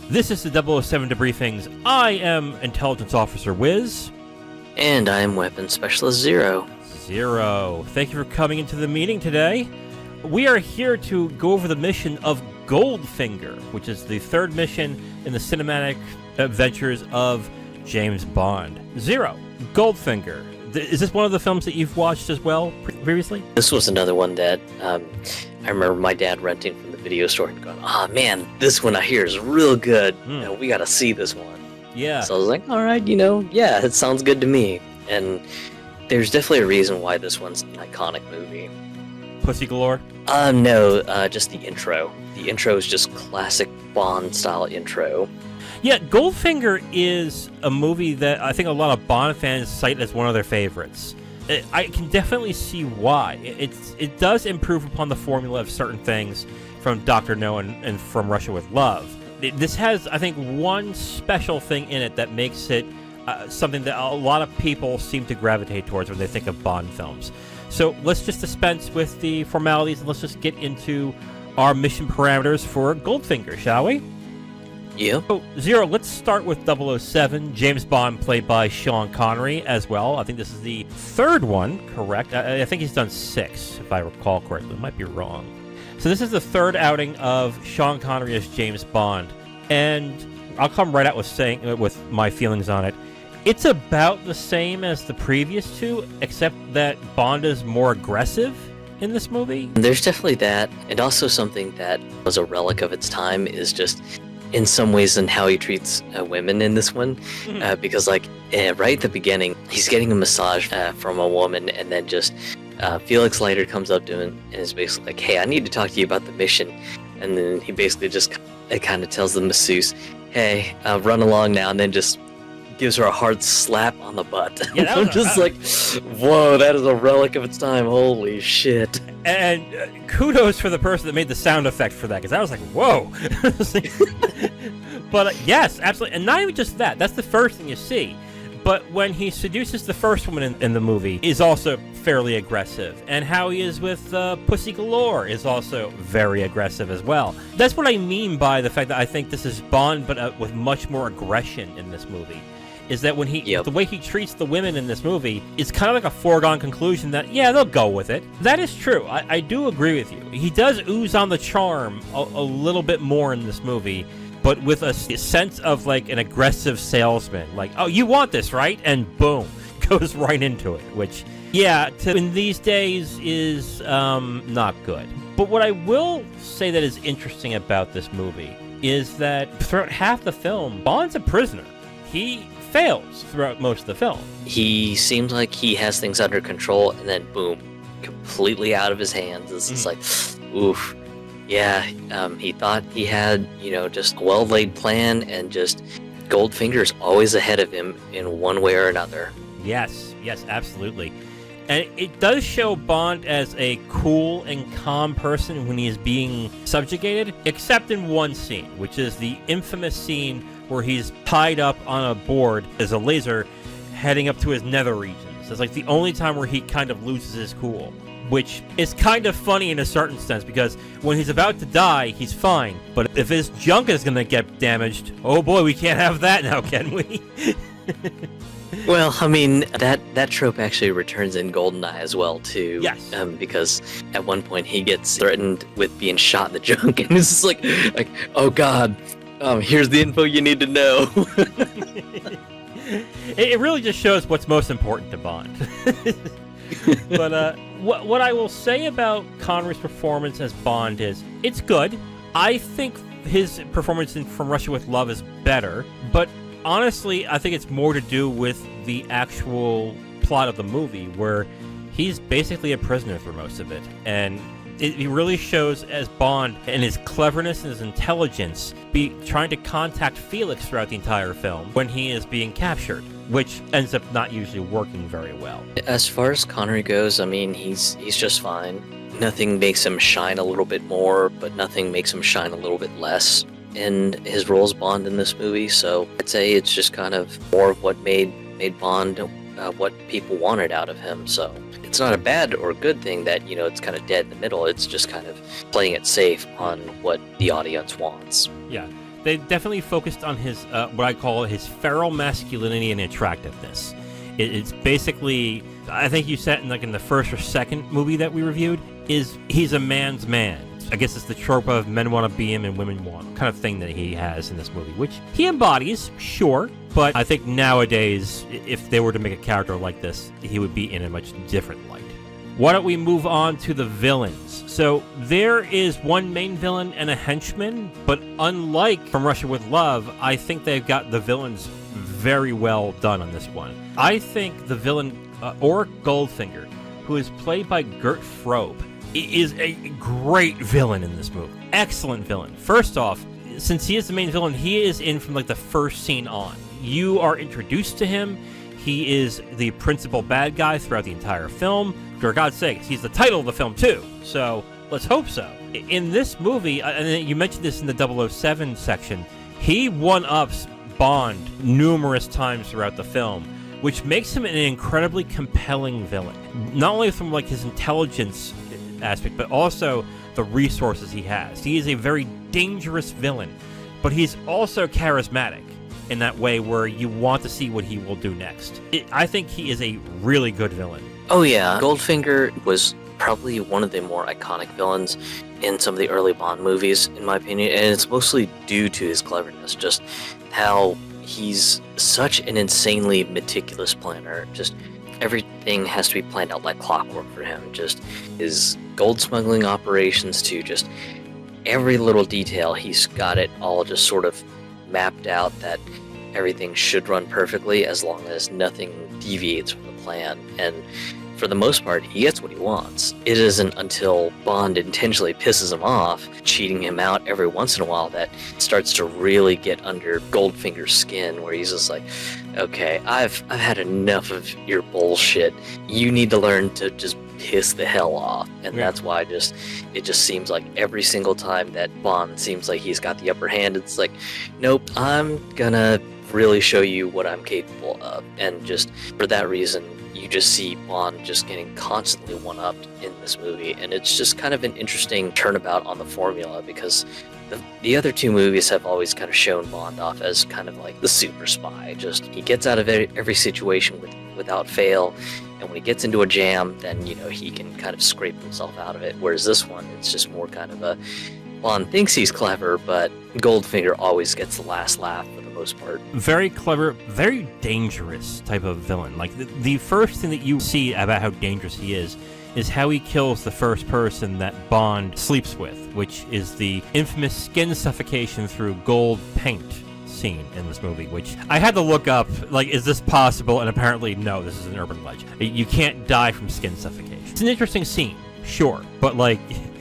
This is the 007 Debriefings. I am Intelligence Officer Wiz. And I am Weapons Specialist Zero. Thank you for coming into the meeting today. We are here to go over the mission of Goldfinger, which is the third mission in the cinematic adventures of James Bond. Zero, Goldfinger. Is this one of the films that you've watched as well previously? This was another one that I remember my dad renting from the video store and going, man, this one I hear is real good. We got to see this one. Yeah. So I was like, all right, it sounds good to me. And there's definitely a reason why this one's an iconic movie. Pussy Galore? No, just the intro. The intro is just classic Bond-style intro. Yeah, Goldfinger is a movie that I think a lot of Bond fans cite as one of their favorites. I can definitely see why. It does improve upon the formula of certain things from Dr. No and From Russia with Love. This has, I think, one special thing in it that makes it something that a lot of people seem to gravitate towards when they think of Bond films. So let's just dispense with the formalities and let's just get into our mission parameters for Goldfinger, shall we? Yeah. So, Zero, let's start with 007, James Bond, played by Sean Connery as well. I think this is the third one, correct? I think he's done 6, if I recall correctly. I might be wrong. So this is the third outing of Sean Connery as James Bond. And I'll come right out with my feelings on it. It's about the same as the previous two, except that Bond is more aggressive in this movie. There's definitely that. And also something that was a relic of its time is just in some ways in how he treats women in this one, because right at the beginning he's getting a massage from a woman, and then just Felix Leiter comes up to him and is basically like, hey, I need to talk to you about the mission. And then he basically just kind of tells the masseuse, hey, run along now, and then just gives her a hard slap on the butt. Yeah, I'm just like, whoa, that is a relic of its time. Holy shit. And kudos for the person that made the sound effect for that, because I was like, whoa. But yes, absolutely. And not even just that. That's the first thing you see. But when he seduces the first woman in the movie is also fairly aggressive. And how he is with Pussy Galore is also very aggressive as well. That's what I mean by the fact that I think this is Bond, but with much more aggression in this movie. Is that when the way he treats the women in this movie is kind of like a foregone conclusion that, yeah, they'll go with it. That is true. I do agree with you. He does ooze on the charm a little bit more in this movie, but with a sense of like an aggressive salesman. Like, oh, you want this, right? And boom, goes right into it, which, yeah, in these days is not good. But what I will say that is interesting about this movie is that throughout half the film, Bond's a prisoner. He fails throughout most of the film. He seems like he has things under control, and then boom, completely out of his hands. It's like, oof. Yeah, he thought he had, just a well-laid plan, and just Goldfinger's always ahead of him in one way or another. Yes, absolutely. And it does show Bond as a cool and calm person when he is being subjugated, except in one scene, which is the infamous scene where he's tied up on a board as a laser heading up to his nether regions. It's like the only time where he kind of loses his cool, which is kind of funny in a certain sense, because when he's about to die, he's fine. But if his junk is going to get damaged, oh boy, we can't have that now, can we? Well, I mean, that trope actually returns in GoldenEye as well, too. Yes. Because at one point he gets threatened with being shot in the junk, and it's just like, oh god, here's the info you need to know. It really just shows what's most important to Bond. But what I will say about Connery's performance as Bond is, it's good. I think his performance in From Russia with Love is better, but honestly, I think it's more to do with the actual plot of the movie, where he's basically a prisoner for most of it. And it really shows as Bond and his cleverness and his intelligence trying to contact Felix throughout the entire film when he is being captured. which ends up not usually working very well. As far as Connery goes, I mean, he's just fine. Nothing makes him shine a little bit more, but nothing makes him shine a little bit less in his role as Bond in this movie. So I'd say it's just kind of more of what made Bond what people wanted out of him. So it's not a bad or good thing that, you know, it's kind of dead in the middle. It's just kind of playing it safe on what the audience wants. Yeah, they definitely focused on his, what I call his feral masculinity and attractiveness. It's basically, I think you said in the first or second movie that we reviewed, is he's a man's man. I guess it's the trope of men want to be him and women want kind of thing that he has in this movie, which he embodies, sure, but I think nowadays, if they were to make a character like this, he would be in a much different light. Why don't we move on to the villains? So there is one main villain and a henchman, but unlike From Russia with Love, I think they've got the villains very well done on this one. I think the villain, or Goldfinger, who is played by Gert Frobe, is a great villain in this movie. Excellent villain. First off, since he is the main villain, he is in from the first scene on. You are introduced to him. He is the principal bad guy throughout the entire film. For God's sake, he's the title of the film too. So let's hope so. In this movie, and you mentioned this in the 007 section, he one-ups Bond numerous times throughout the film, which makes him an incredibly compelling villain. Not only from his intelligence aspect, but also the resources he has. He is a very dangerous villain, but he's also charismatic in that way where you want to see what he will do next. I think he is a really good villain. Oh yeah, Goldfinger was probably one of the more iconic villains in some of the early Bond movies, in my opinion, and it's mostly due to his cleverness, just how he's such an insanely meticulous planner. Just everything has to be planned out like clockwork for him. Just his gold smuggling operations to just every little detail, he's got it all just sort of mapped out that everything should run perfectly as long as nothing deviates from the plan. And for the most part, he gets what he wants. It isn't until Bond intentionally pisses him off, cheating him out every once in a while, that starts to really get under Goldfinger's skin, where he's just like, okay, I've had enough of your bullshit. You need to learn to just piss the hell off. And that's why it just seems like every single time that Bond seems like he's got the upper hand, it's like, nope, I'm gonna really show you what I'm capable of. And just for that reason, you just see Bond just getting constantly one-upped in this movie, and it's just kind of an interesting turnabout on the formula, because the other two movies have always kind of shown Bond off as kind of like the super spy. Just he gets out of every situation without fail, and when he gets into a jam, then he can kind of scrape himself out of it. Whereas this one, it's just more kind of a Bond thinks he's clever, but Goldfinger always gets the last laugh for the most part. Very clever, very dangerous type of villain. The first thing that you see about how dangerous he is how he kills the first person that Bond sleeps with, which is the infamous skin suffocation through gold paint scene in this movie, which I had to look up, is this possible? And apparently, no, this is an urban legend. You can't die from skin suffocation. It's an interesting scene, sure, but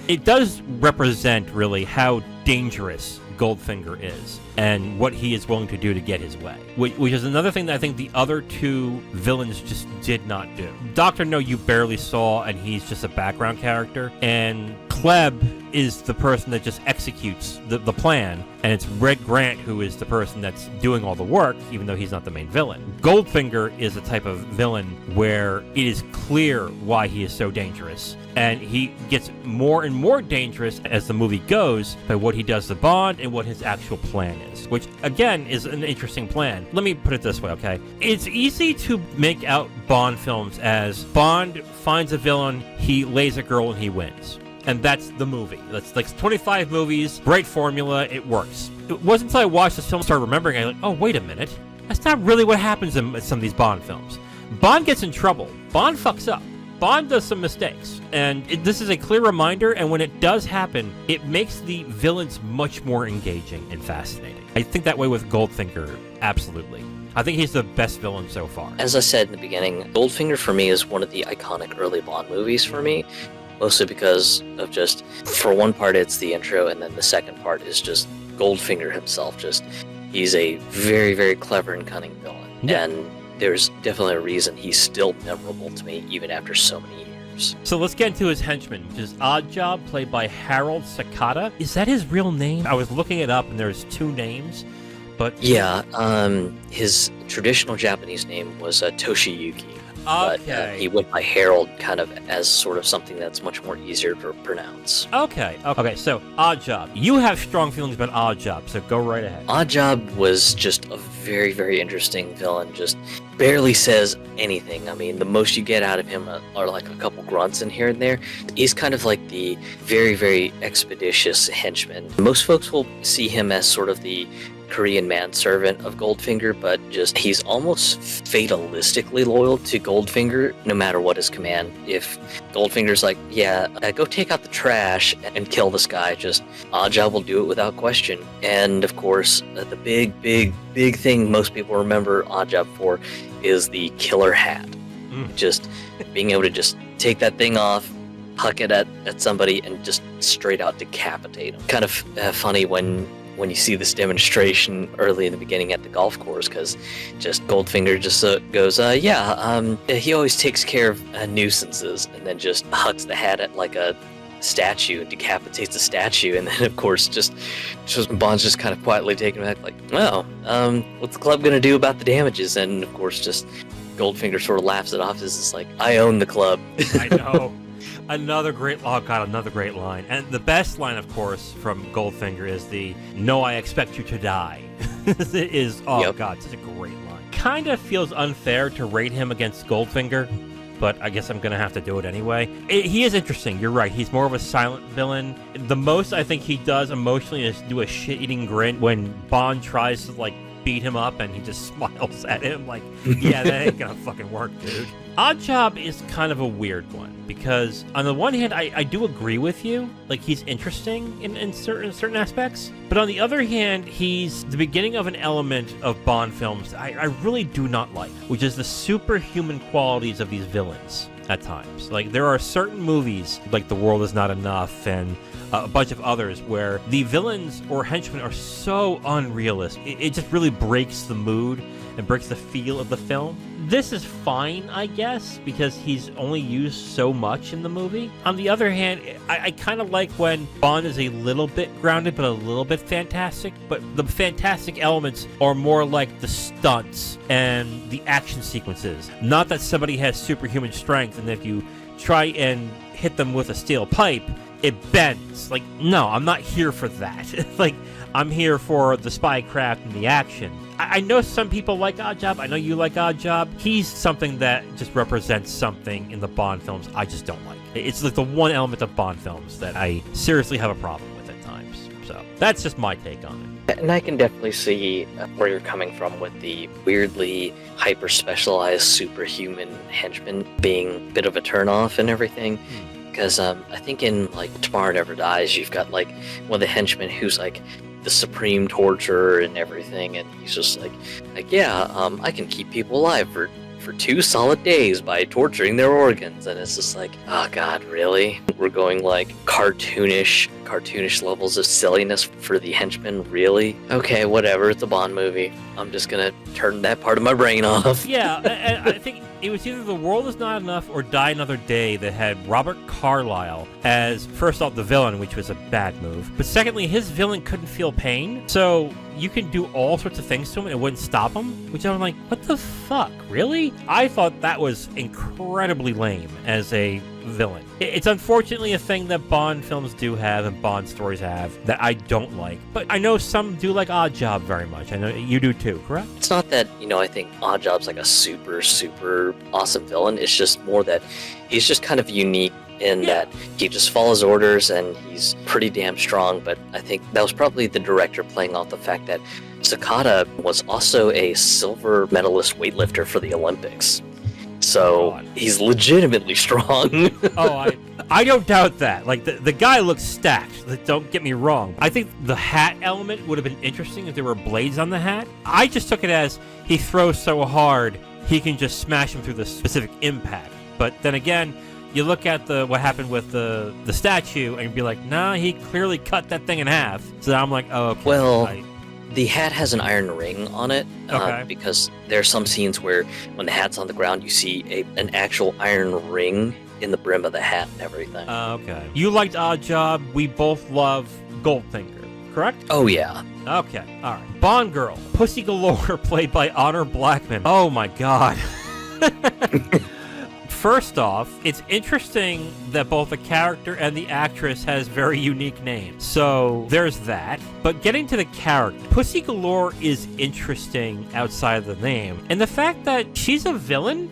it does represent really how dangerous Goldfinger is and what he is willing to do to get his way, which is another thing that I think the other two villains just did not do. Dr. No, you barely saw, and he's just a background character, and Klebb is the person that just executes the plan, and it's Red Grant who is the person that's doing all the work, even though he's not the main villain. Goldfinger is a type of villain where it is clear why he is so dangerous, and he gets more and more dangerous as the movie goes by what he does to Bond and what his actual plan is, which again is an interesting plan. Let me put it this way, okay? It's easy to make out Bond films as Bond finds a villain, he lays a girl, and he wins. And that's the movie. That's like 25 movies, great formula, it works. It wasn't until I watched this film and started remembering, I was like, oh, wait a minute. That's not really what happens in some of these Bond films. Bond gets in trouble. Bond fucks up. Bond does some mistakes. And this is a clear reminder, and when it does happen, it makes the villains much more engaging and fascinating. I think that way with Goldfinger, absolutely. I think he's the best villain so far. As I said in the beginning, Goldfinger for me is one of the iconic early Bond movies for me. Mostly because of just, for one part, it's the intro, and then the second part is just Goldfinger himself. He's a very, very clever and cunning villain. Yeah. And there's definitely a reason he's still memorable to me even after so many years. So let's get into his henchman, which is Oddjob, played by Harold Sakata. Is that his real name? I was looking it up, and there's 2 names, but... Yeah, his traditional Japanese name was Toshiyuki. Okay. But he went by Harold kind of as sort of something that's much more easier to pronounce. Okay, so Oddjob. You have strong feelings about Oddjob, so go right ahead. Oddjob was just a very, very interesting villain, just barely says anything. I mean, the most you get out of him are like a couple grunts in here and there. He's kind of like the very, very expeditious henchman. Most folks will see him as sort of the Korean manservant of Goldfinger, but just he's almost fatalistically loyal to Goldfinger no matter what his command. If Goldfinger's like, yeah, go take out the trash and kill this guy, just Oddjob will do it without question. And of course, the big thing most people remember Oddjob for is the killer hat. Just being able to just take that thing off, huck it at somebody, and just straight out decapitate them. Kind of funny when you see this demonstration early in the beginning at the golf course, because just Goldfinger just goes, he always takes care of nuisances, and then just hucks the hat at like a statue and decapitates the statue, and then of course just Bond's just kind of quietly taking back like, oh, what's the club gonna do about the damages? And of course just Goldfinger sort of laughs it off as it's like, I own the club. I know. Another great line. And the best line, of course, from Goldfinger is the, "No, I expect you to die." It is, God, such a great line. Kind of feels unfair to rate him against Goldfinger, but I guess I'm going to have to do it anyway. He is interesting. You're right. He's more of a silent villain. The most I think he does emotionally is do a shit-eating grin when Bond tries to, like, beat him up, and he just smiles at him like, yeah, that ain't gonna fucking work, dude. Oddjob is kind of a weird one, because on the one hand, I do agree with you. Like, he's interesting in certain aspects. But on the other hand, he's the beginning of an element of Bond films I really do not like, which is the superhuman qualities of these villains at times. Like, there are certain movies, like The World Is Not Enough and a bunch of others, where the villains or henchmen are so unrealistic. It just really breaks the mood and breaks the feel of the film. This is fine, I guess, because he's only used so much in the movie. On the other hand, I kind of like when Bond is a little bit grounded, but a little bit fantastic. But the fantastic elements are more like the stunts and the action sequences. Not that somebody has superhuman strength, and if you try and hit them with a steel pipe, it bends. Like, no, I'm not here for that. Like, I'm here for the spycraft and the action. I know some people like Oddjob. I know you like Oddjob. He's something that just represents something in the Bond films I just don't like. It's like the one element of Bond films that I seriously have a problem with at times. So that's just my take on it. And I can definitely see where you're coming from with the weirdly hyper-specialized superhuman henchman being a bit of a turnoff and everything. Because I think in, like, Tomorrow Never Dies, you've got, like, one of the henchmen who's, like, the supreme torturer and everything, and he's just like, I can keep people alive for 2 solid days by torturing their organs, and it's just like, oh god, really? We're going like cartoonish levels of silliness for the henchmen, really? Okay, whatever, it's a Bond movie. I'm just gonna turn that part of my brain off. Yeah, and I think it was either The World Is Not Enough or Die Another Day that had Robert Carlyle as, first off, the villain, which was a bad move. But secondly, his villain couldn't feel pain, so you can do all sorts of things to him and it wouldn't stop him, which I'm like, what the fuck, really? I thought that was incredibly lame as a villain. It's unfortunately a thing that Bond films do have and Bond stories have that I don't like. But I know some do like Oddjob very much. I know you do too, correct? It's not that, I think Oddjob's like a super awesome villain. It's just more that he's just kind of unique in that he just follows orders and he's pretty damn strong. But I think that was probably the director playing off the fact that Sakata was also a silver medalist weightlifter for the Olympics. So he's legitimately strong. I don't doubt that. Like, the guy looks stacked. Don't get me wrong. I think the hat element would have been interesting if there were blades on the hat. I just took it as he throws so hard he can just smash him through the specific impact. But then again, you look at what happened with the statue and you'd be like, nah, he clearly cut that thing in half. So I'm like, oh, okay. Well, The hat has an iron ring on it, Okay. because there are some scenes where when the hat's on the ground, you see an actual iron ring in the brim of the hat and everything. Okay. You liked Odd Job. We both love Goldfinger, correct? Oh yeah. Okay. All right. Bond Girl, Pussy Galore, played by Honor Blackman. Oh my God. First off, it's interesting that both the character and the actress has very unique names. So there's that. But getting to the character, Pussy Galore is interesting outside of the name. And the fact that she's a villain...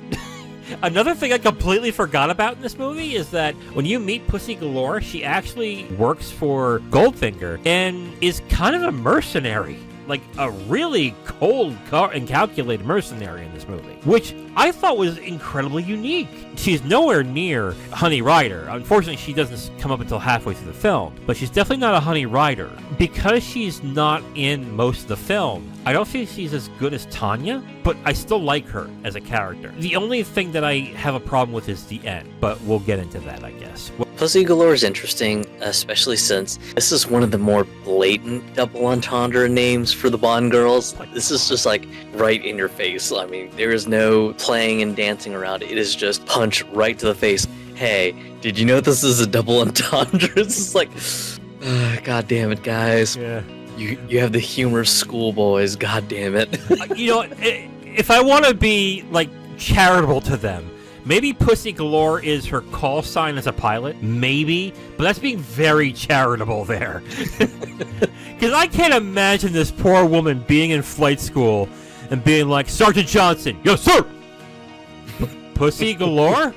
Another thing I completely forgot about in this movie is that when you meet Pussy Galore, she actually works for Goldfinger and is kind of a mercenary. Like a really cold and calculated mercenary in this movie, which I thought was incredibly unique. She's nowhere near Honey Rider. Unfortunately, she doesn't come up until halfway through the film, but she's definitely not a Honey Rider. Because she's not in most of the film, I don't think she's as good as Tanya, but I still like her as a character. The only thing that I have a problem with is the end, but we'll get into that, I guess. Pussy Galore is interesting, especially since this is one of the more blatant double entendre names for the Bond girls. This is just like right in your face. I mean, there is no playing and dancing around. It is just punch right to the face. Hey, did you know this is a double entendre? It's just like, God damn it, guys. Yeah. You have the humor of schoolboys. God damn it. You know, if I want to be like charitable to them, maybe Pussy Galore is her call sign as a pilot. Maybe. But that's being very charitable there. Because I can't imagine this poor woman being in flight school and being like, Sergeant Johnson, yes, sir! Pussy Galore?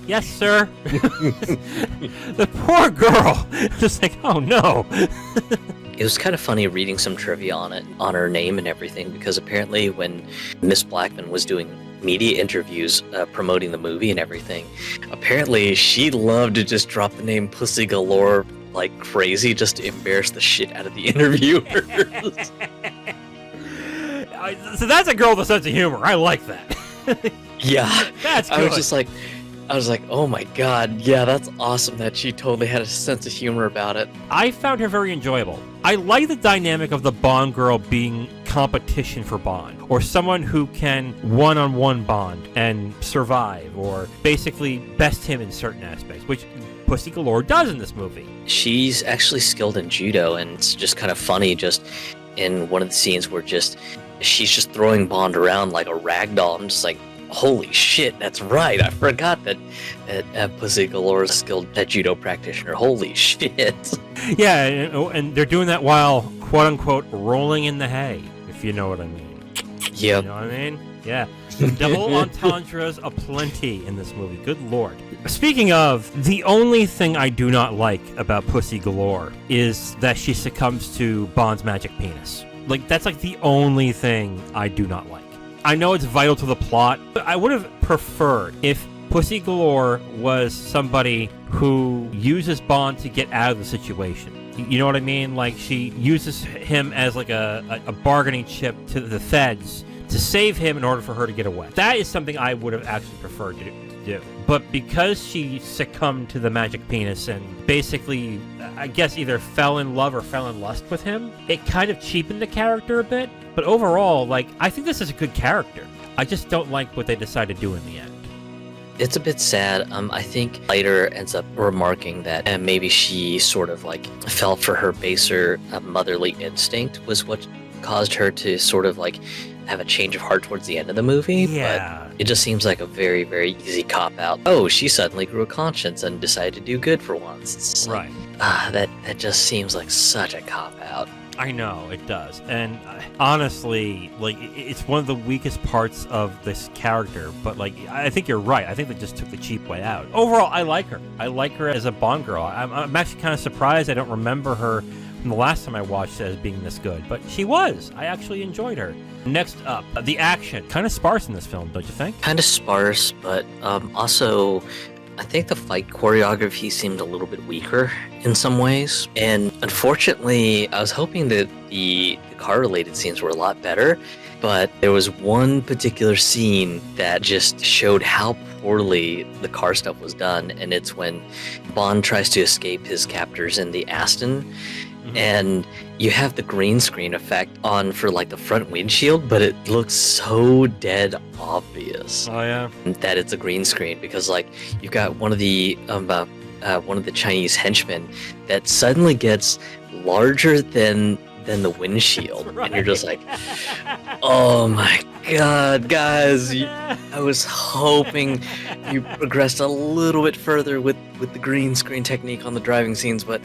Yes, sir. The poor girl. Just like, oh no. It was kind of funny reading some trivia on it, on her name and everything, because apparently when Miss Blackman was doing media interviews promoting the movie and everything, apparently she loved to just drop the name Pussy Galore like crazy just to embarrass the shit out of the interviewers. So that's a girl with a sense of humor. I like that. Yeah. That's good. I was like, oh my god, yeah, that's awesome that she totally had a sense of humor about it. I found her very enjoyable. I like the dynamic of the Bond girl being competition for Bond, or someone who can one-on-one Bond and survive, or basically best him in certain aspects, which Pussy Galore does in this movie. She's actually skilled in judo, and it's just kind of funny just in one of the scenes where she's just throwing Bond around like a rag doll. I'm just like, holy shit, that's right. I forgot that Pussy Galore is a skilled judo practitioner. Holy shit. Yeah, and they're doing that while, quote-unquote, rolling in the hay, if you know what I mean. Yep. You know what I mean? Yeah. Double entendres aplenty in this movie. Good lord. Speaking of, the only thing I do not like about Pussy Galore is that she succumbs to Bond's magic penis. Like, that's like the only thing I do not like. I know it's vital to the plot, but I would have preferred if Pussy Galore was somebody who uses Bond to get out of the situation. You know what I mean? Like, she uses him as like a bargaining chip to the feds to save him in order for her to get away. That is something I would have actually preferred to do. But because she succumbed to the magic penis and basically, I guess, either fell in love or fell in lust with him, it kind of cheapened the character a bit. But overall, like, I think this is a good character. I just don't like what they decide to do in the end. It's a bit sad. I think later ends up remarking that maybe she sort of like fell for her baser motherly instinct was what caused her to sort of like have a change of heart towards the end of the movie. Yeah. But it just seems like a very, very easy cop-out. Oh, she suddenly grew a conscience and decided to do good for once. It's Right. Like, that just seems like such a cop-out. I know, it does. And honestly, like, it's one of the weakest parts of this character. But, like, I think you're right. I think they just took the cheap way out. Overall, I like her. I like her as a Bond girl. I'm actually kind of surprised I don't remember her from the last time I watched it as being this good. But she was. I actually enjoyed her. Next up, the action. Kind of sparse in this film, don't you think? Kind of sparse, but also I think the fight choreography seemed a little bit weaker in some ways. And unfortunately, I was hoping that the car-related scenes were a lot better, but there was one particular scene that just showed how poorly the car stuff was done, and it's when Bond tries to escape his captors in the Aston. and you have the green screen effect on for like the front windshield, but it looks so dead obvious Oh yeah. that it's a green screen, because like you've got one of the Chinese henchmen that suddenly gets larger than the windshield, and you're just like, oh my god, guys, I was hoping you progressed a little bit further with the green screen technique on the driving scenes, but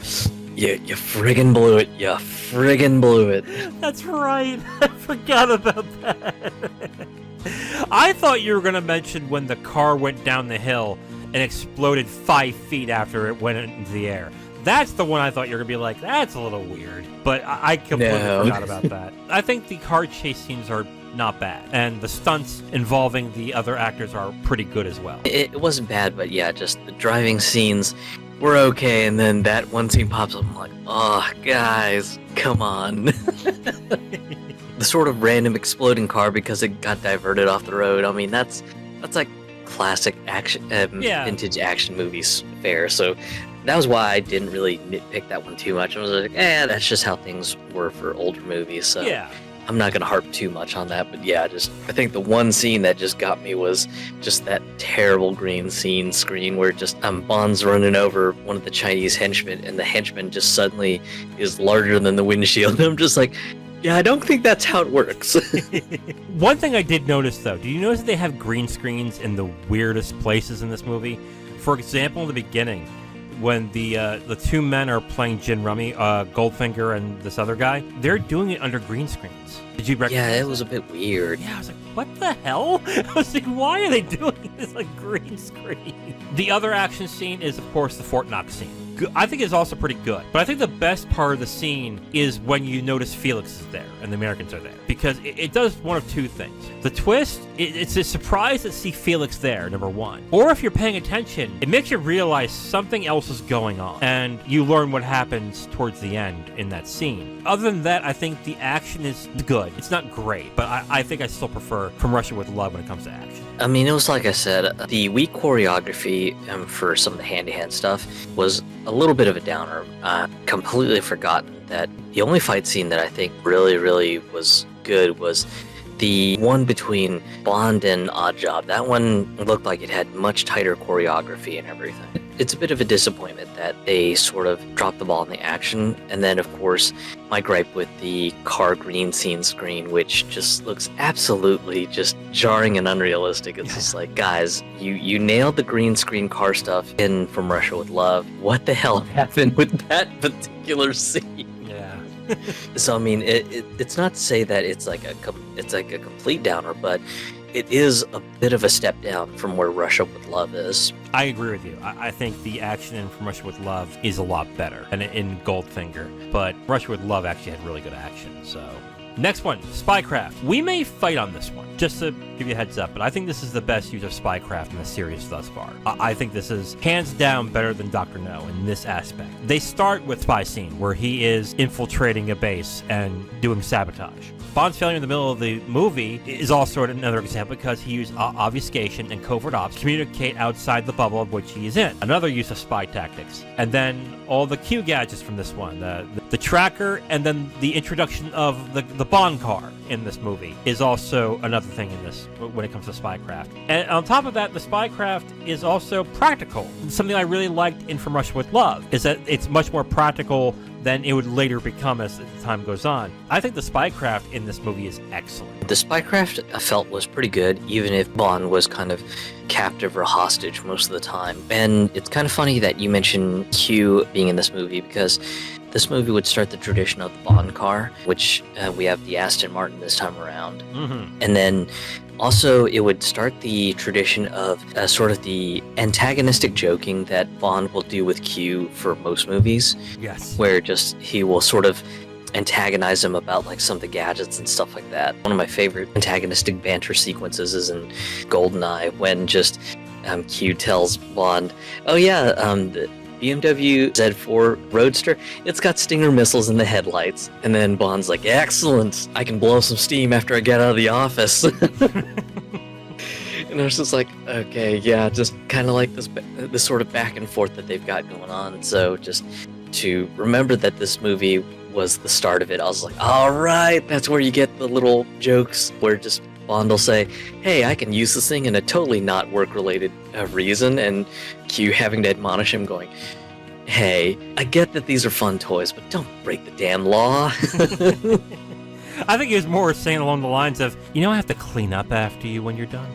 you friggin' blew it. You friggin' blew it. That's right. I forgot about that. I thought you were going to mention when the car went down the hill and exploded 5 feet after it went into the air. That's the one I thought you were going to be like, that's a little weird. But I completely forgot about that. I think the car chase scenes are not bad. And the stunts involving the other actors are pretty good as well. It wasn't bad, but yeah, just the driving scenes were okay, and then that one scene pops up, I'm like, oh, guys, come on. The sort of random exploding car because it got diverted off the road, I mean, that's like classic action, vintage action movies fare, so that was why I didn't really nitpick that one too much. I was like, that's just how things were for older movies, so yeah. I'm not going to harp too much on that, but yeah, I think the one scene that just got me was just that terrible green screen where just Bond's running over one of the Chinese henchmen, and the henchman just suddenly is larger than the windshield. And I'm just like, yeah, I don't think that's how it works. One thing I did notice, though, do you notice that they have green screens in the weirdest places in this movie? For example, in the beginning, when the two men are playing gin rummy, Goldfinger and this other guy, they're doing it under green screens. Did you recognize Yeah, it was a bit weird. Yeah, I was like, what the hell? I was like, why are they doing this like green screen? The other action scene is, of course, the Fort Knox scene. I think it's also pretty good. But I think the best part of the scene is when you notice Felix is there and the Americans are there. Because it does one of two things. The twist, it's a surprise to see Felix there, number one. Or if you're paying attention, it makes you realize something else is going on. And you learn what happens towards the end in that scene. Other than that, I think the action is good. It's not great, but I think I still prefer From Russia with Love when it comes to action. I mean, it was like I said, the weak choreography for some of the hand-to-hand stuff was a little bit of a downer. Completely forgotten that the only fight scene that I think really, really was good was the one between Bond and Oddjob. That one looked like it had much tighter choreography and everything. It's a bit of a disappointment that they sort of dropped the ball in the action. And then, of course, my gripe with the car green screen, which just looks absolutely just jarring and unrealistic. It's just like, guys, you nailed the green screen car stuff in From Russia with Love. What the hell happened with that particular scene? Yeah. So I mean, it's not to say that it's like a complete downer, but it is a bit of a step down from where Russia with Love is. I agree with you. I think the action in From Russia with Love is a lot better than in Goldfinger, but Russia with Love actually had really good action. So, next one, Spycraft. We may fight on this one, just to give you a heads up, but I think this is the best use of Spycraft in the series thus far. I think this is hands down better than Dr. No in this aspect. They start with Spy Scene, where he is infiltrating a base and doing sabotage. Bond's failure in the middle of the movie is also another example because he used obfuscation and covert ops to communicate outside the bubble of which he is in. Another use of spy tactics. And then all the Q gadgets from this one, the tracker, and then the introduction of the Bond car in this movie is also another thing in this when it comes to Spycraft. And on top of that, the Spycraft is also practical. Something I really liked in From Russia with Love is that it's much more practical than it would later become as time goes on. I think the Spycraft in this movie is excellent. The Spycraft I felt was pretty good, even if Bond was kind of captive or hostage most of the time. And it's kind of funny that you mentioned Q being in this movie, because this movie would start the tradition of the Bond car, which we have the Aston Martin this time around. Mm-hmm. And then also it would start the tradition of sort of the antagonistic joking that Bond will do with Q for most movies. Yes. Where just he will sort of antagonize him about like some of the gadgets and stuff like that. One of my favorite antagonistic banter sequences is in GoldenEye, when just Q tells Bond, oh yeah, the BMW Z4 Roadster, it's got Stinger missiles in the headlights. And then Bond's like, excellent, I can blow some steam after I get out of the office. And I was just like, okay, yeah, just kind of like this sort of back and forth that they've got going on. So just to remember that this movie was the start of it. I was like, all right, that's where you get the little jokes where just Bond will say, hey, I can use this thing in a totally not work-related reason, and Q having to admonish him going, hey, I get that these are fun toys, but don't break the damn law. I think he was more saying along the lines of, I have to clean up after you when you're done.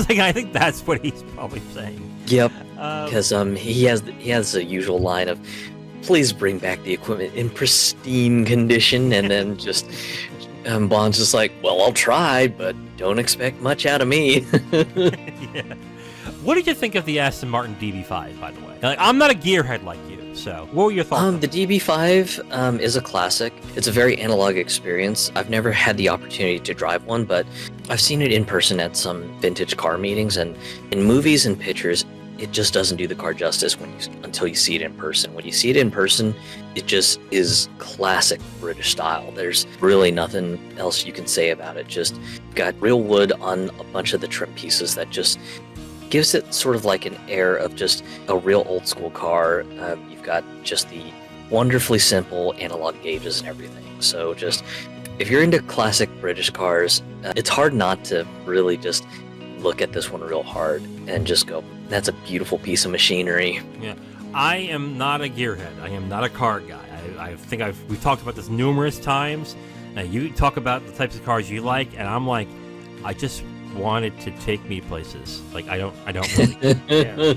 I think that's what he's probably saying. Yep, because he has the usual line of, please bring back the equipment in pristine condition, and then just Bond's just like, well, I'll try, but don't expect much out of me. Yeah. What did you think of the Aston Martin DB5, by the way? I'm not a gearhead like you, so what were your thoughts? The DB5 is a classic. It's a very analog experience. I've never had the opportunity to drive one, but I've seen it in person at some vintage car meetings, and in movies and pictures, it just doesn't do the car justice until you see it in person. When you see it in person, it just is classic British style. There's really nothing else you can say about it. Just got real wood on a bunch of the trim pieces that just gives it sort of like an air of just a real old school car. You've got just the wonderfully simple analog gauges and everything. So just, if you're into classic British cars, it's hard not to really just look at this one real hard and just go, that's a beautiful piece of machinery. Yeah, I am not a gearhead. I am not a car guy. I think we've talked about this numerous times. You talk about the types of cars you like, and I'm like, I just wanted to take me places. Like, I don't really care.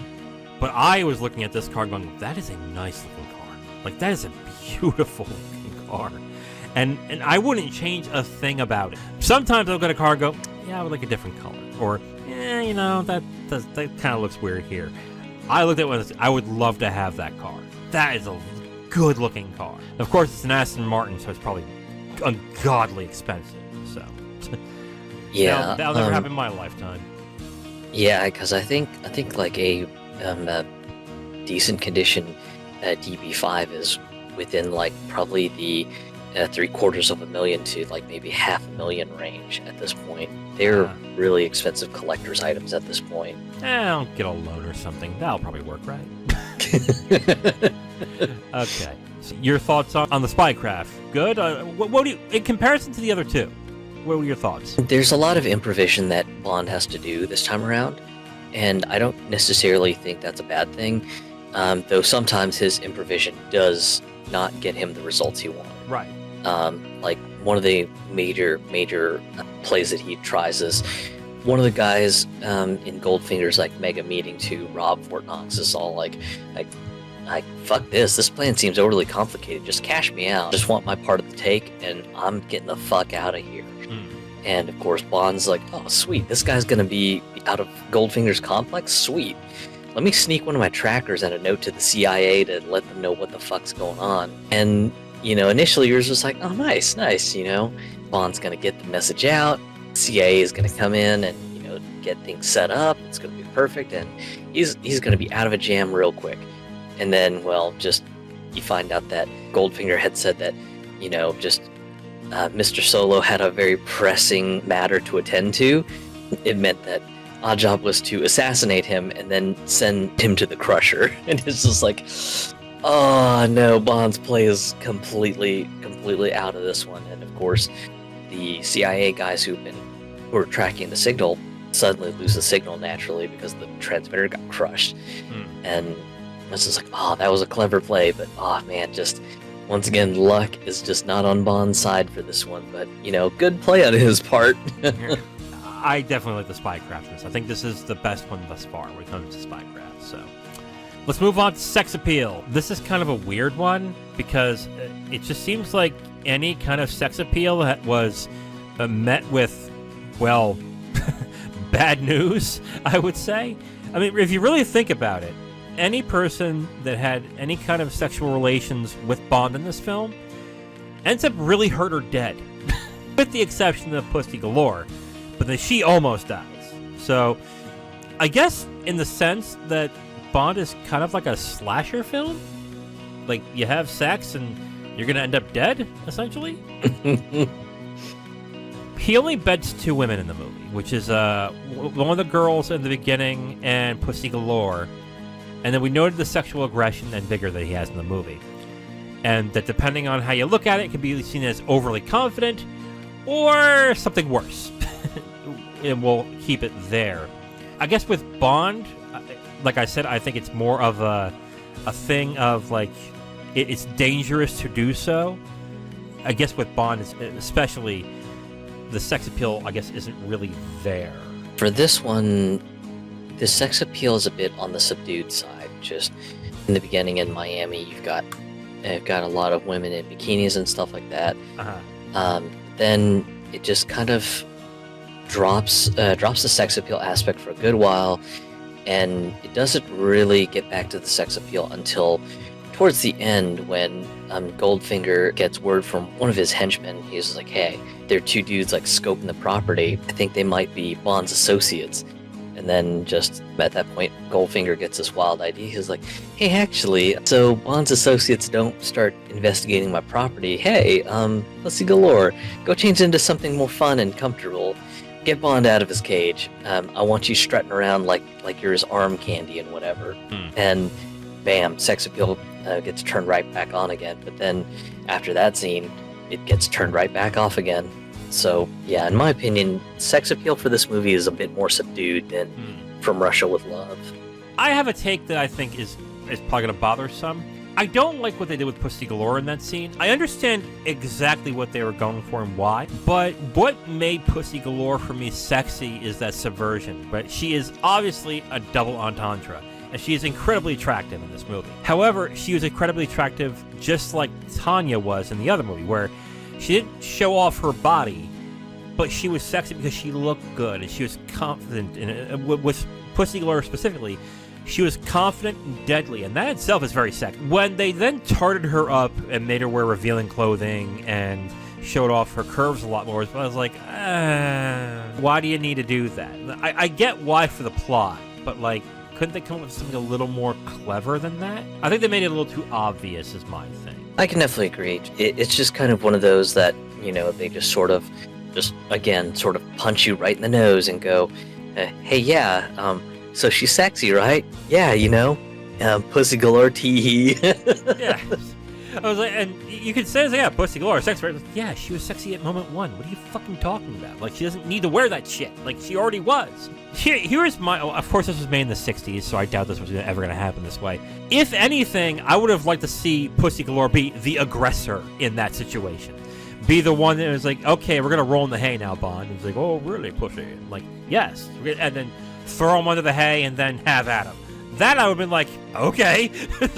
But I was looking at this car going, that is a nice looking car. Like, that is a beautiful looking car. And I wouldn't change a thing about it. Sometimes I'll look at a car and go, yeah, I would like a different color. Or, that kind of looks weird here. I looked at one and said, I would love to have that car. That is a good looking car. Of course, it's an Aston Martin, so it's probably ungodly expensive. So yeah, that'll never happen in my lifetime. Yeah, because I think like a decent condition DB5 is within like probably the $750,000 to like maybe $500,000 range at this point. They're really expensive collector's items at this point. I'll get a loan or something. That'll probably work, right? Okay. So your thoughts on the Spycraft? Good. What do you, in comparison to the other two? What were your thoughts? There's a lot of improvisation that Bond has to do this time around, and I don't necessarily think that's a bad thing. Though sometimes his improvisation does not get him the results he wants. Right. Like one of the major plays that he tries is one of the guys in Goldfinger's like mega meeting to rob Fort Knox is all like fuck this. This plan seems overly complicated. Just cash me out. Just want my part of the take, and I'm getting the fuck out of here. And of course, Bond's like, oh sweet, this guy's gonna be out of Goldfinger's complex. Sweet. Let me sneak one of my trackers and a note to the CIA to let them know what the fuck's going on. And initially yours was like, oh, nice, Bond's gonna get the message out, CIA is gonna come in and, get things set up, it's gonna be perfect, and he's gonna be out of a jam real quick. And then, well, just, you find out that Goldfinger had said that, Mr. Solo had a very pressing matter to attend to. It meant that our job was to assassinate him and then send him to the Crusher. And it's just like, oh no, Bond's play is completely out of this one. And of course, the CIA guys who were tracking the signal suddenly lose the signal naturally because the transmitter got crushed. And it's just like, oh, that was a clever play, but oh man, just once again, luck is just not on Bond's side for this one. But good play on his part. I definitely like the Spycraft. I think this is the best one thus far when it comes to Spycraft. So let's move on to sex appeal. This is kind of a weird one because it just seems like any kind of sex appeal that was met with, well, bad news, I would say. I mean, if you really think about it, any person that had any kind of sexual relations with Bond in this film ends up really hurt or dead, with the exception of Pussy Galore. But then she almost dies. So, I guess in the sense that Bond is kind of like a slasher film. Like, you have sex and you're going to end up dead, essentially. He only beds two women in the movie, which is one of the girls in the beginning and Pussy Galore. And then we noted the sexual aggression and vigor that he has in the movie. and that depending on how you look at it, it can be seen as overly confident or something worse. And we'll keep it there. I guess with Bond, like I said, I think it's more of a thing of like it's dangerous to do so. I guess with Bond, especially the sex appeal, I guess, isn't really there. For this one, the sex appeal is a bit on the subdued side. Just in the beginning in Miami, you've got a lot of women in bikinis and stuff like that. Then it just kind of drops the sex appeal aspect for a good while, and it doesn't really get back to the sex appeal until towards the end when Goldfinger gets word from one of his henchmen. He's like, hey, there are two dudes like scoping the property. I think they might be Bond's associates. And then just at that point, Goldfinger gets this wild idea. He's like, hey, actually, so Bond's associates don't start investigating my property. Hey, let's see, Galore, go change into something more fun and comfortable. Get Bond out of his cage. I want you strutting around like you're his arm candy and whatever. And bam, sex appeal gets turned right back on again. But then after that scene, it gets turned right back off again. So, yeah, in my opinion, sex appeal for this movie is a bit more subdued than From Russia with Love. I have a take that I think is probably going to bother some. I don't like what they did with Pussy Galore in that scene. I understand exactly what they were going for and why, but what made Pussy Galore for me sexy is that subversion. But she is obviously a double entendre, and she is incredibly attractive in this movie. However, she was incredibly attractive just like Tanya was in the other movie, where she didn't show off her body, but she was sexy because she looked good and she was confident. And with Pussy Galore specifically, she was confident and deadly, and that itself is very sexy. When they then tarted her up and made her wear revealing clothing and showed off her curves a lot more, I was like, why do you need to do that? I get why for the plot, but like, couldn't they come up with something a little more clever than that? I think they made it a little too obvious, is my thing. I can definitely agree. It's just kind of one of those that, you know, they just sort of punch you right in the nose and go, hey, yeah, so she's sexy, right? Yeah, you know, Pussy Galore, tee-hee. Yeah. I was like, and you could say, yeah, Pussy Galore, sexy, right? Like, yeah, she was sexy at moment one. What are you fucking talking about? Like, she doesn't need to wear that shit. Like, she already was. Here's my... of course, this was made in the 60s, so I doubt this was ever going to happen this way. If anything, I would have liked to see Pussy Galore be the aggressor in that situation. Be the one that was like, okay, we're going to roll in the hay now, Bond. And it's like, oh, really, Pussy? I'm like, yes. And then throw him under the hay and then have at him. That I would have been like, okay.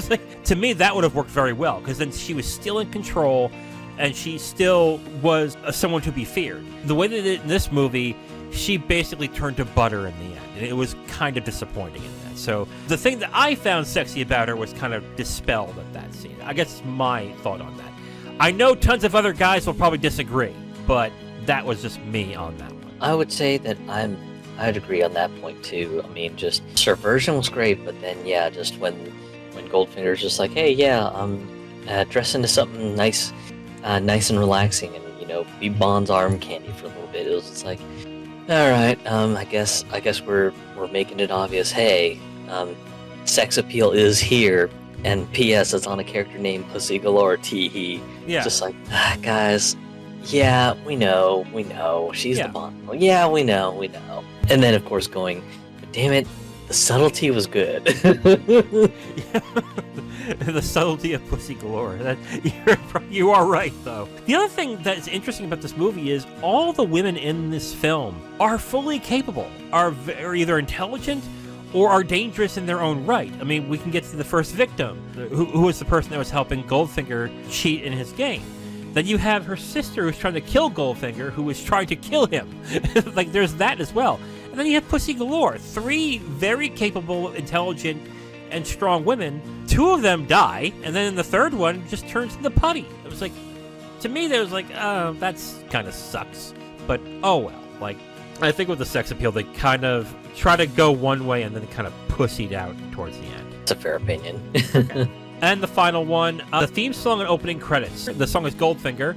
Like, to me, that would have worked very well, because then she was still in control, and she still was someone to be feared. The way they did it in this movie, she basically turned to butter in the end, and it was kind of disappointing in that. So the thing that I found sexy about her was kind of dispelled at that scene. I guess my thought on that. I know tons of other guys will probably disagree, but that was just me on that one. I would say that I'd agree on that point too. I mean, just subversion was great, but then yeah, just when Goldfinger's just like, hey, yeah, dress into something nice and relaxing, and you know, be Bond's arm candy for a little bit. It was just like, all right, I guess we're making it obvious. Hey, sex appeal is here, and P.S. it's on a character named Pussy Galore. Tee-hee. Yeah. Just like, guys, yeah, we know, she's the Bond. Well, yeah, we know. And then, of course, going, but damn it, the subtlety was good. The subtlety of Pussy Galore. You are right, though. The other thing that's interesting about this movie is all the women in this film are fully capable, are either intelligent or are dangerous in their own right. I mean, we can get to the first victim, who was the person that was helping Goldfinger cheat in his game. Then you have her sister who's trying to kill Goldfinger, who was trying to kill him. Like, there's that as well. And then you have Pussy Galore. 3 very capable, intelligent, and strong women. 2 of them die, and then the third one just turns into putty. It was like, to me, that was like, oh, that's kind of sucks. But, oh well. Like, I think with the sex appeal, they kind of try to go one way and then kind of pussied out towards the end. It's a fair opinion. Okay. And the final one, the theme song and opening credits. The song is Goldfinger.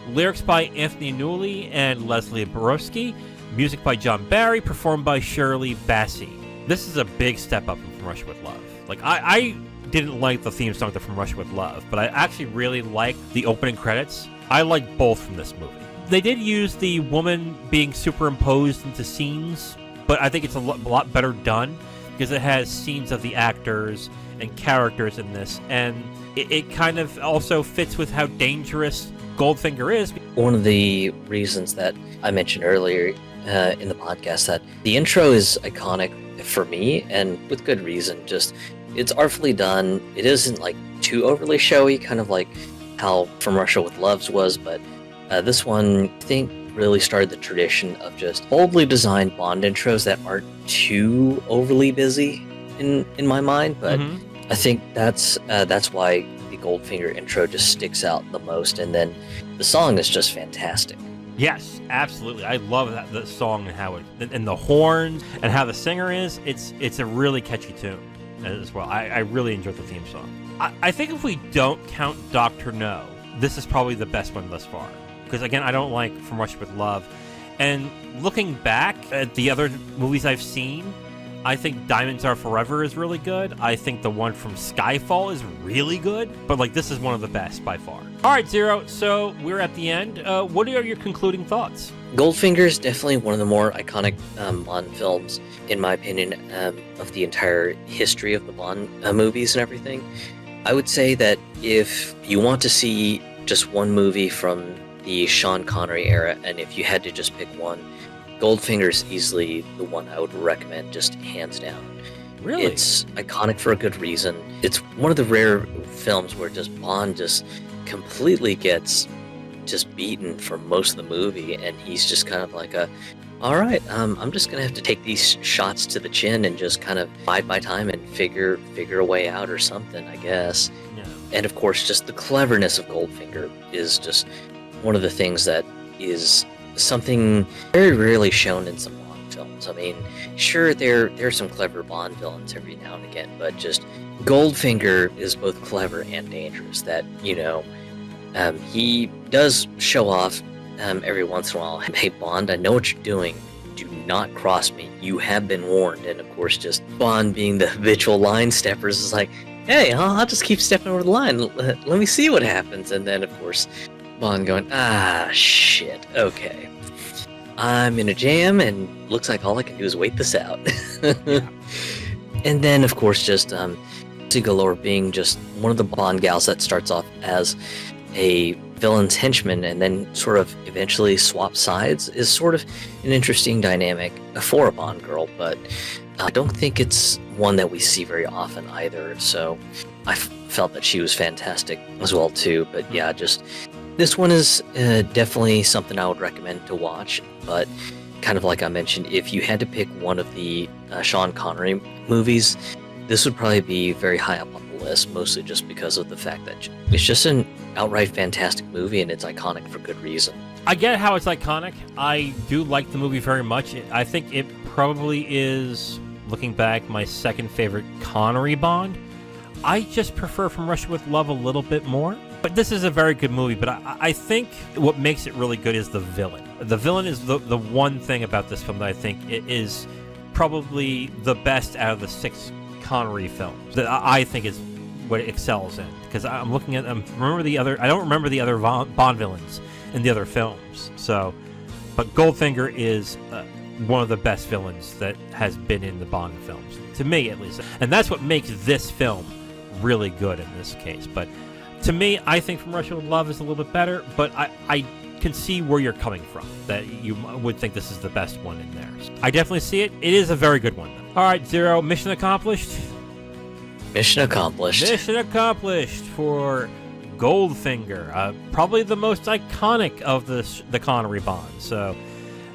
Lyrics by Anthony Newley and Leslie Borowski. Music by John Barry, performed by Shirley Bassey. This is a big step up from Russia with Love. Like, I didn't like the theme song to From Russia with Love, but I actually really like the opening credits. I like both from this movie. They did use the woman being superimposed into scenes, but I think it's a lot better done because it has scenes of the actors and characters in this, and it kind of also fits with how dangerous Goldfinger is. One of the reasons that I mentioned earlier in the podcast that the intro is iconic for me, and with good reason. Just, it's artfully done. It isn't like too overly showy, kind of like how From Russia with Love's was, but this one, I think, really started the tradition of just boldly designed Bond intros that aren't too overly busy in my mind. But I think that's why the Goldfinger intro just sticks out the most, and then the song is just fantastic. Yes, absolutely. I love the song and how and the horns and how the singer is. It's a really catchy tune as well. I really enjoyed the theme song. I think if we don't count Dr. No, this is probably the best one thus far. Because again, I don't like From Russia with Love. And looking back at the other movies I've seen, I think Diamonds Are Forever is really good. I think the one from Skyfall is really good. But like, this is one of the best by far. All right, Zero. So we're at the end. What are your concluding thoughts? Goldfinger is definitely one of the more iconic Bond films, in my opinion, of the entire history of the Bond movies and everything. I would say that if you want to see just one movie from the Sean Connery era, and if you had to just pick one, Goldfinger is easily the one I would recommend, just hands down. Really? It's iconic for a good reason. It's one of the rare films where just Bond just completely gets just beaten for most of the movie, and he's just kind of like all right, I'm just gonna have to take these shots to the chin and just kind of bide my time and figure a way out or something, I guess. Yeah. And of course, just the cleverness of Goldfinger is just one of the things that is something very rarely shown in some Bond films. I mean, sure, there are some clever Bond villains every now and again, but just Goldfinger is both clever and dangerous. That, he does show off every once in a while. Hey, Bond, I know what you're doing. Do not cross me. You have been warned. And of course, just Bond being the habitual line steppers is like, hey, I'll just keep stepping over the line. Let me see what happens. And then, of course, Bond going, shit, okay. I'm in a jam, and looks like all I can do is wait this out. And then, of course, just Galore being just one of the Bond gals that starts off as a villain's henchman and then sort of eventually swaps sides is sort of an interesting dynamic for a Bond girl, but I don't think it's one that we see very often either. So I felt that she was fantastic as well too. But yeah, just this one is definitely something I would recommend to watch. But kind of like I mentioned, if you had to pick one of the Sean Connery movies, this would probably be very high up on the list, mostly just because of the fact that it's just an outright fantastic movie and it's iconic for good reason. I get how it's iconic. I do like the movie very much. I think it probably is, looking back, my second favorite Connery Bond. I just prefer From Russia with Love a little bit more. But this is a very good movie, but I think what makes it really good is the villain. The villain is the one thing about this film that I think it is probably the best out of the 6 Connery films that I think is what it excels in. Because I'm looking at them, I don't remember the other Bond villains in the other films. So, but Goldfinger is one of the best villains that has been in the Bond films, to me at least. And that's what makes this film really good in this case. But to me, I think From Russia with Love is a little bit better, but I can see where you're coming from, that you would think this is the best one in there. I definitely see it. It is a very good one, though. All right, Zero, mission accomplished? Mission accomplished. Mission accomplished for Goldfinger. Probably the most iconic of the Connery Bond. So,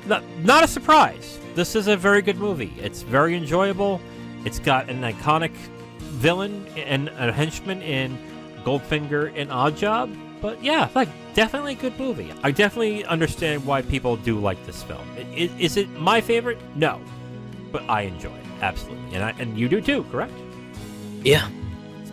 not a surprise. This is a very good movie. It's very enjoyable. It's got an iconic villain and a henchman in Goldfinger and Oddjob. But yeah, like, definitely a good movie. I definitely understand why people do like this film. Is it my favorite? No. But I enjoy it, absolutely. And you do too, correct? Yeah.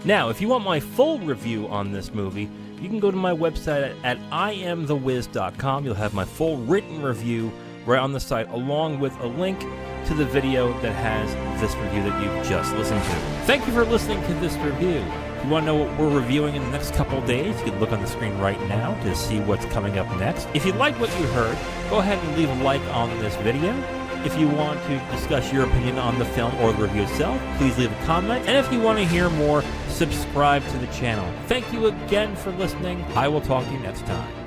Now, if you want my full review on this movie, you can go to my website at IamTheWiz.com. You'll have my full written review right on the site, along with a link to the video that has this review that you've just listened to. Thank you for listening to this review. If you want to know what we're reviewing in the next couple of days, you can look on the screen right now to see what's coming up next. If you like what you heard, go ahead and leave a like on this video. If you want to discuss your opinion on the film or the review itself, please leave a comment. And if you want to hear more, subscribe to the channel. Thank you again for listening. I will talk to you next time.